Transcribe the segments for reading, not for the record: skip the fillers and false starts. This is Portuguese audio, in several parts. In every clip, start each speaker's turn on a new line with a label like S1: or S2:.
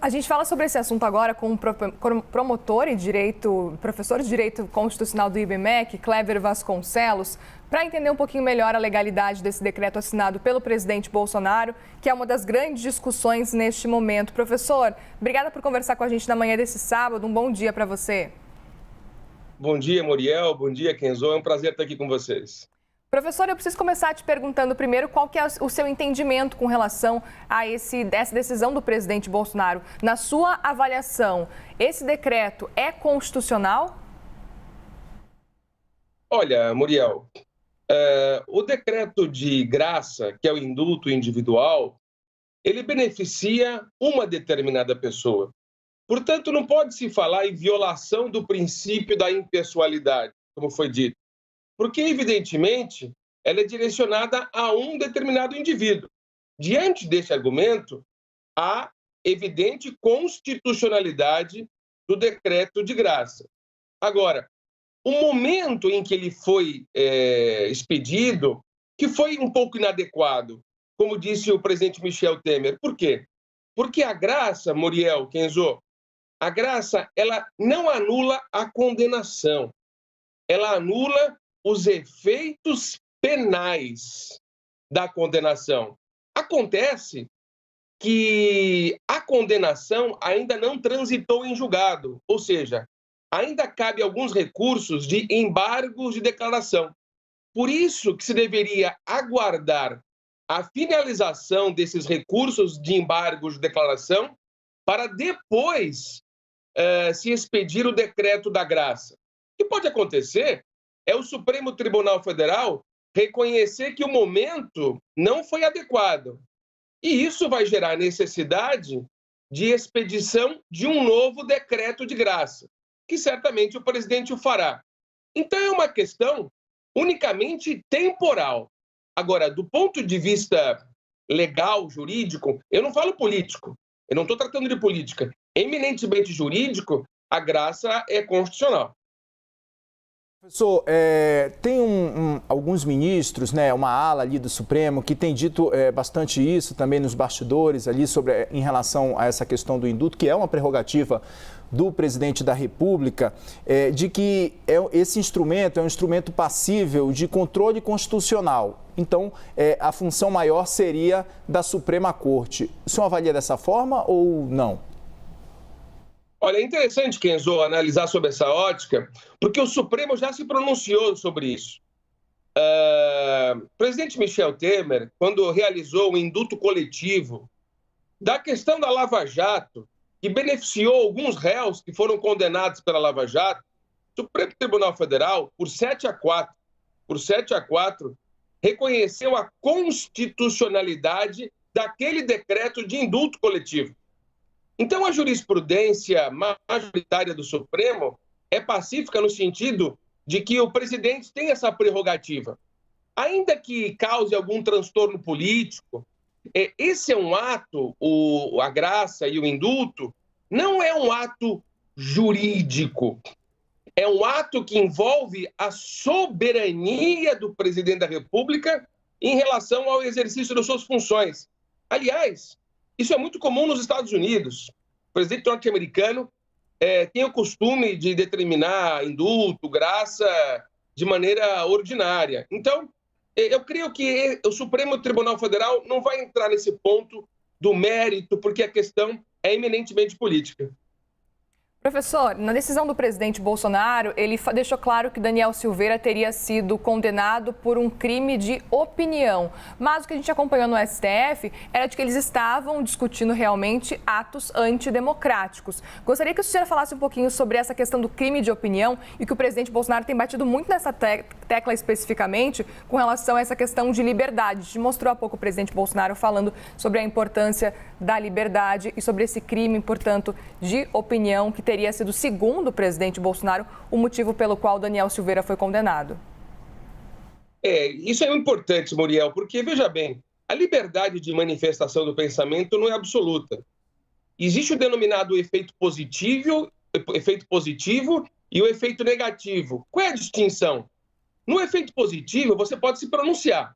S1: A gente fala sobre esse assunto agora com o promotor e professor de Direito Constitucional do IBMEC, Cleber Vasconcelos, para entender um pouquinho melhor a legalidade desse decreto assinado pelo presidente Bolsonaro, que é uma das grandes discussões neste momento. Professor, obrigada por conversar com a gente na manhã desse sábado. Um bom dia para você.
S2: Bom dia, Muriel. Bom dia, Kenzo. É um prazer estar aqui com vocês.
S1: Professor, eu preciso começar te perguntando primeiro qual que é o seu entendimento com relação a essa decisão do presidente Bolsonaro. Na sua avaliação, esse decreto é constitucional?
S2: Olha, Muriel, o decreto de graça, que é o indulto individual, ele beneficia uma determinada pessoa. Portanto, não pode se falar em violação do princípio da impessoalidade, como foi dito. Porque, evidentemente, ela é direcionada a um determinado indivíduo. Diante desse argumento, há evidente constitucionalidade do decreto de graça. Agora, o momento em que ele foi expedido, que foi um pouco inadequado, como disse o presidente Michel Temer. Por quê? Porque a graça, Muriel, Kenzo, a graça, ela não anula a condenação. Ela anula os efeitos penais da condenação. Acontece que a condenação ainda não transitou em julgado, ou seja, ainda cabe alguns recursos de embargos de declaração. Por isso que se deveria aguardar a finalização desses recursos de embargos de declaração para depois se expedir o decreto da graça. O que pode acontecer é o Supremo Tribunal Federal reconhecer que o momento não foi adequado. E isso vai gerar necessidade de expedição de um novo decreto de graça, que certamente o presidente o fará. Então é uma questão unicamente temporal. Agora, do ponto de vista legal, jurídico, eu não falo político, eu não estou tratando de política. Eminentemente jurídico, a graça é constitucional.
S3: Professor, tem alguns ministros, né, uma ala ali do Supremo, que tem dito bastante isso também nos bastidores ali em relação a essa questão do indulto, que é uma prerrogativa do presidente da República, de que esse instrumento é um instrumento passível de controle constitucional. Então, a função maior seria da Suprema Corte. O senhor avalia dessa forma ou não?
S2: Olha, é interessante, Kenzo, analisar sobre essa ótica, porque o Supremo já se pronunciou sobre isso. O presidente Michel Temer, quando realizou o indulto coletivo da questão da Lava Jato, que beneficiou alguns réus que foram condenados pela Lava Jato, o Supremo Tribunal Federal, por 7-4, reconheceu a constitucionalidade daquele decreto de indulto coletivo. Então, a jurisprudência majoritária do Supremo é pacífica no sentido de que o presidente tem essa prerrogativa. Ainda que cause algum transtorno político, esse é um ato, a graça e o indulto, não é um ato jurídico. É um ato que envolve a soberania do presidente da República em relação ao exercício das suas funções. Aliás, isso é muito comum nos Estados Unidos. O presidente norte-americano tem o costume de determinar indulto, graça, de maneira ordinária. Então, eu creio que o Supremo Tribunal Federal não vai entrar nesse ponto do mérito, porque a questão é eminentemente política.
S1: Professor, na decisão do presidente Bolsonaro, ele deixou claro que Daniel Silveira teria sido condenado por um crime de opinião. Mas o que a gente acompanhou no STF era de que eles estavam discutindo realmente atos antidemocráticos. Gostaria que o senhor falasse um pouquinho sobre essa questão do crime de opinião e que o presidente Bolsonaro tem batido muito nessa tecla especificamente com relação a essa questão de liberdade. A gente mostrou há pouco o presidente Bolsonaro falando sobre a importância da liberdade e sobre esse crime, portanto, de opinião que teria sido, segundo o presidente Bolsonaro, o motivo pelo qual Daniel Silveira foi condenado.
S2: Isso é importante, Muriel, porque, veja bem, a liberdade de manifestação do pensamento não é absoluta. Existe o denominado efeito positivo e o efeito negativo. Qual é a distinção? No efeito positivo, você pode se pronunciar.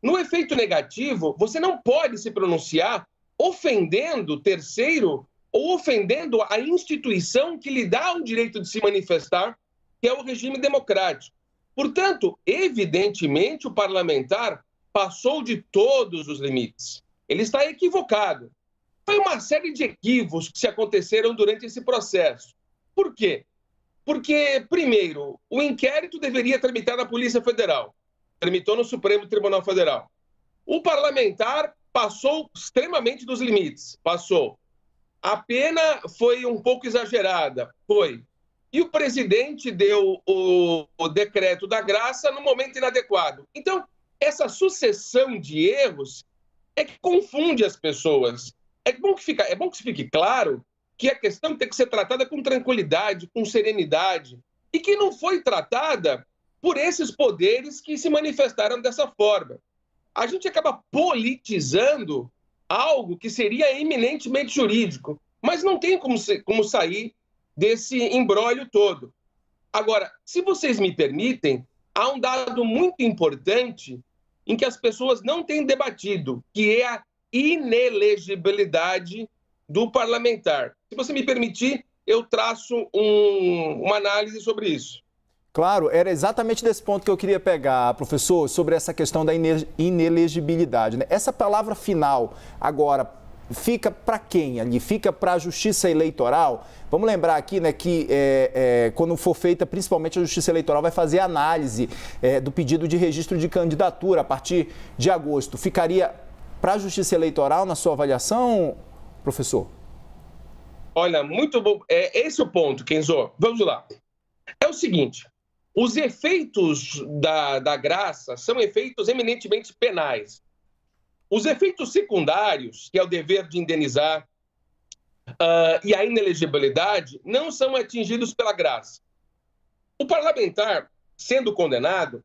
S2: No efeito negativo, você não pode se pronunciar ofendendo terceiro ou ofendendo a instituição que lhe dá o direito de se manifestar, que é o regime democrático. Portanto, evidentemente, o parlamentar passou de todos os limites. Ele está equivocado. Foi uma série de equívocos que se aconteceram durante esse processo. Por quê? Porque, primeiro, o inquérito deveria tramitar na Polícia Federal. Tramitou no Supremo Tribunal Federal. O parlamentar passou extremamente dos limites. Passou. A pena foi um pouco exagerada. Foi. E o presidente deu o decreto da graça no momento inadequado. Então, essa sucessão de erros é que confunde as pessoas. É bom que fique claro que a questão tem que ser tratada com tranquilidade, com serenidade, e que não foi tratada por esses poderes que se manifestaram dessa forma. A gente acaba politizando algo que seria eminentemente jurídico, mas não tem como sair desse imbróglio todo. Agora, se vocês me permitem, há um dado muito importante em que as pessoas não têm debatido, que é a inelegibilidade do parlamentar. Se você me permitir, eu traço uma análise sobre isso.
S3: Claro, era exatamente desse ponto que eu queria pegar, professor, sobre essa questão da inelegibilidade, né? Essa palavra final, agora, fica para quem ali? Fica para a Justiça Eleitoral? Vamos lembrar aqui, né, que quando for feita, principalmente a Justiça Eleitoral vai fazer análise do pedido de registro de candidatura a partir de agosto. Ficaria para a Justiça Eleitoral, na sua avaliação, professor?
S2: Olha, muito bom. Esse é o ponto, Kenzo. Vamos lá. É o seguinte, os efeitos da graça são efeitos eminentemente penais. Os efeitos secundários, que é o dever de indenizar, e a inelegibilidade, não são atingidos pela graça. O parlamentar, sendo condenado,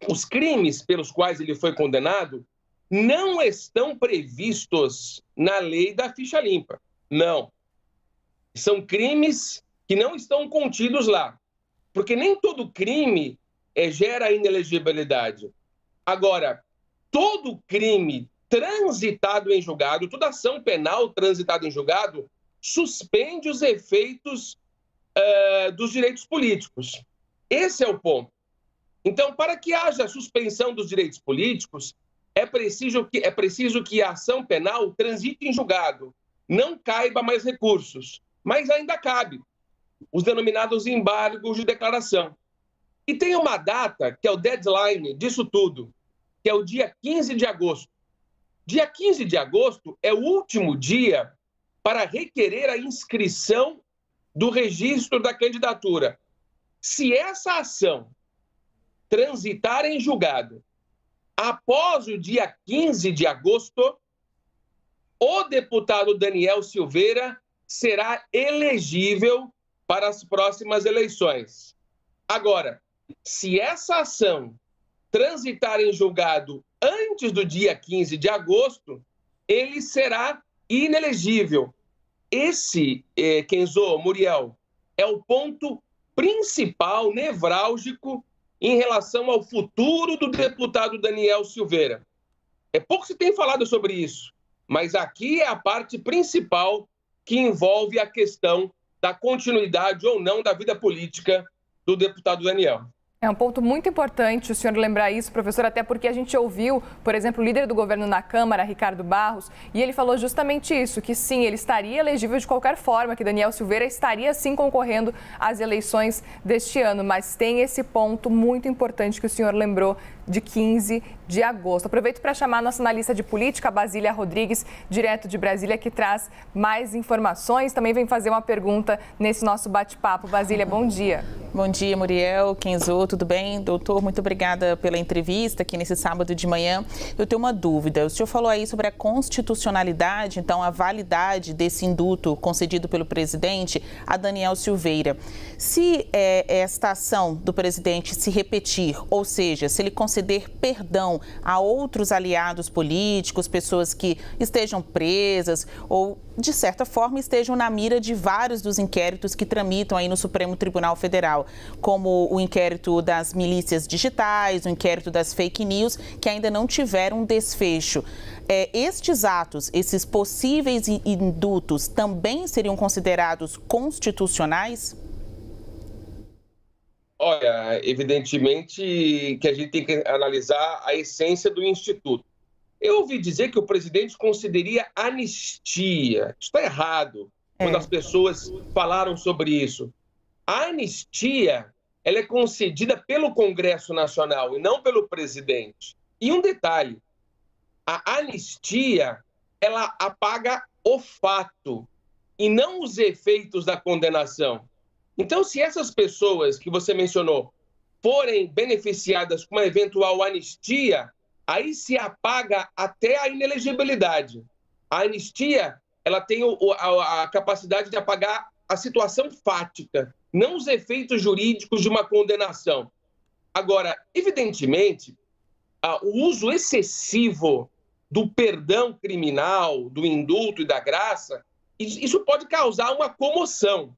S2: os crimes pelos quais ele foi condenado não estão previstos na lei da ficha limpa. Não. São crimes que não estão contidos lá. Porque nem todo crime gera inelegibilidade. Agora, todo crime transitado em julgado, toda ação penal transitada em julgado, suspende os efeitos dos direitos políticos. Esse é o ponto. Então, para que haja suspensão dos direitos políticos, é preciso que a ação penal transite em julgado, não caiba mais recursos, mas ainda cabe os denominados embargos de declaração. E tem uma data, que é o deadline disso tudo, que é o dia 15 de agosto. Dia 15 de agosto é o último dia para requerer a inscrição do registro da candidatura. Se essa ação transitar em julgado após o dia 15 de agosto, o deputado Daniel Silveira será elegível para as próximas eleições. Agora, se essa ação transitar em julgado antes do dia 15 de agosto, ele será inelegível. Esse, Kenzo, Muriel, é o ponto principal, nevrálgico, em relação ao futuro do deputado Daniel Silveira. Pouco se tem falado sobre isso, mas aqui é a parte principal que envolve a questão da continuidade ou não da vida política do deputado Daniel.
S1: É um ponto muito importante o senhor lembrar isso, professor, até porque a gente ouviu, por exemplo, o líder do governo na Câmara, Ricardo Barros, e ele falou justamente isso, que sim, ele estaria elegível de qualquer forma, que Daniel Silveira estaria sim concorrendo às eleições deste ano, mas tem esse ponto muito importante que o senhor lembrou, de 15 de agosto. Aproveito para chamar a nossa analista de política, Basília Rodrigues, direto de Brasília, que traz mais informações. Também vem fazer uma pergunta nesse nosso bate-papo. Basília, bom dia.
S4: Bom dia, Muriel, Kenzo, tudo bem? Doutor, muito obrigada pela entrevista aqui nesse sábado de manhã. Eu tenho uma dúvida. O senhor falou aí sobre a constitucionalidade, então a validade desse indulto concedido pelo presidente a Daniel Silveira. Se esta ação do presidente se repetir, ou seja, se ele conceder perdão a outros aliados políticos, pessoas que estejam presas ou, de certa forma, estejam na mira de vários dos inquéritos que tramitam aí no Supremo Tribunal Federal, como o inquérito inquérito das milícias digitais, o inquérito das fake news, que ainda não tiveram um desfecho. Estes atos, esses possíveis indultos, também seriam considerados constitucionais?
S2: Olha, evidentemente que a gente tem que analisar a essência do Instituto. Eu ouvi dizer que o presidente concederia anistia. Isso está errado, quando as pessoas falaram sobre isso. A anistia, ela é concedida pelo Congresso Nacional e não pelo presidente. E um detalhe, a anistia, ela apaga o fato e não os efeitos da condenação. Então, se essas pessoas que você mencionou forem beneficiadas com uma eventual anistia, aí se apaga até a inelegibilidade. A anistia, ela tem a capacidade de apagar a situação fática, não os efeitos jurídicos de uma condenação. Agora, evidentemente, o uso excessivo do perdão criminal, do indulto e da graça, isso pode causar uma comoção.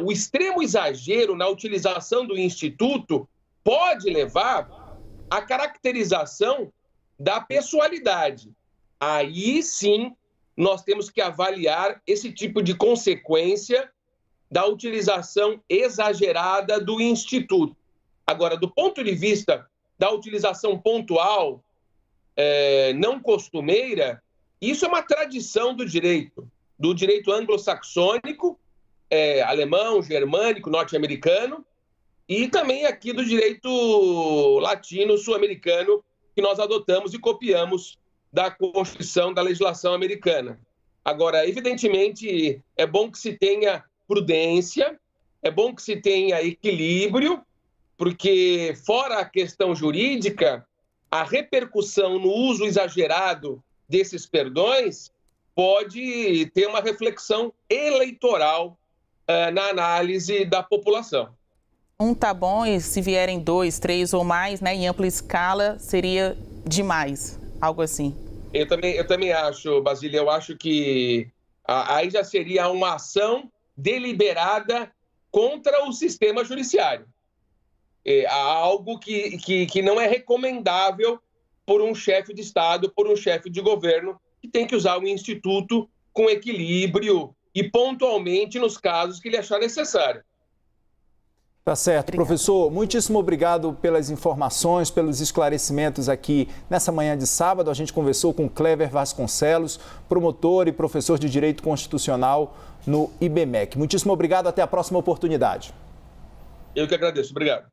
S2: O extremo exagero na utilização do Instituto pode levar à caracterização da pessoalidade. Aí sim, nós temos que avaliar esse tipo de consequência da utilização exagerada do Instituto. Agora, do ponto de vista da utilização pontual, não costumeira, isso é uma tradição do direito anglo-saxônico, alemão, germânico, norte-americano, e também aqui do direito latino, sul-americano, que nós adotamos e copiamos da Constituição, da legislação americana. Agora, evidentemente, é bom que se tenha prudência, é bom que se tenha equilíbrio, porque, fora a questão jurídica, a repercussão no uso exagerado desses perdões pode ter uma reflexão eleitoral na análise da população.
S4: Tá bom, e se vierem 2, 3 ou mais, né, em ampla escala, seria demais, algo assim.
S2: Eu também acho, Basília, eu acho que aí já seria uma ação deliberada contra o sistema judiciário. Algo que não é recomendável por um chefe de Estado, por um chefe de governo, que tem que usar o Instituto com equilíbrio e pontualmente nos casos que ele achar necessário.
S3: Tá certo. Obrigado. Professor, muitíssimo obrigado pelas informações, pelos esclarecimentos aqui nessa manhã de sábado. A gente conversou com Clever Vasconcelos, promotor e professor de Direito Constitucional no IBMEC. Muitíssimo obrigado, até a próxima oportunidade.
S2: Eu que agradeço. Obrigado.